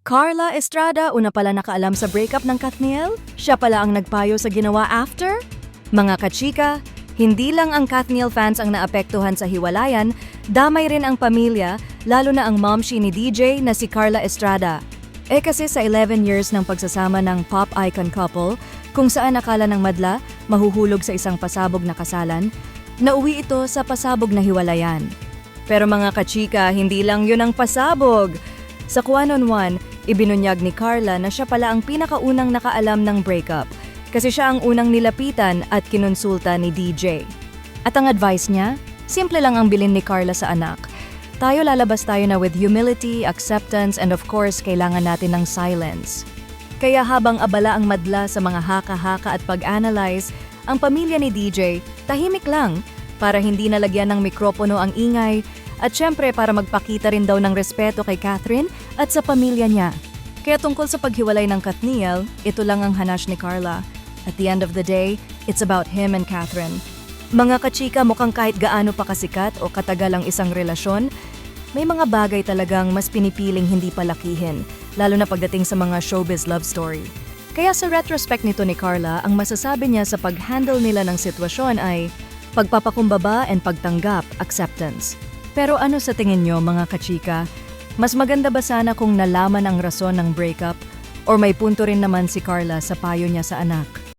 Carla Estrada una pala nakaalam sa breakup ng Kathniel? Siya pala ang nagpayo sa ginawa after? Mga kachika, hindi lang ang Kathniel fans ang naapektuhan sa hiwalayan, damay rin ang pamilya, lalo na ang momshi ni DJ na si Carla Estrada. Kasi sa 11 years ng pagsasama ng pop icon couple, kung saan akala ng madla mahuhulog sa isang pasabog na kasalan, nauwi ito sa pasabog na hiwalayan. Pero mga kachika, hindi lang yun ang pasabog. Sa One-on-One, ibinunyag ni Carla na siya pala ang pinakaunang nakaalam ng breakup kasi siya ang unang nilapitan at kinonsulta ni DJ. At ang advice niya, simple lang ang bilin ni Carla sa anak. Lalabas tayo na with humility, acceptance, and of course, kailangan natin ng silence. Kaya habang abala ang madla sa mga haka-haka at pag-analyze, ang pamilya ni DJ tahimik lang para hindi nalagyan ng mikropono ang ingay at syempre para magpakita rin daw ng respeto kay Catherine at sa pamilya niya. Kaya tungkol sa paghiwalay ng Kathniel, ito lang ang hanash ni Carla. At the end of the day, it's about him and Catherine. Mga kachika, mukhang kahit gaano pa kasikat o katagal ang isang relasyon, may mga bagay talagang mas pinipiling hindi palakihin, lalo na pagdating sa mga showbiz love story. Kaya sa retrospect nito ni Carla, ang masasabi niya sa pag-handle nila ng sitwasyon ay pagpapakumbaba and pagtanggap, acceptance. Pero ano sa tingin nyo mga kachika? Mas maganda ba sana kung nalaman ang rason ng breakup? Or may punto rin naman si Carla sa payo niya sa anak?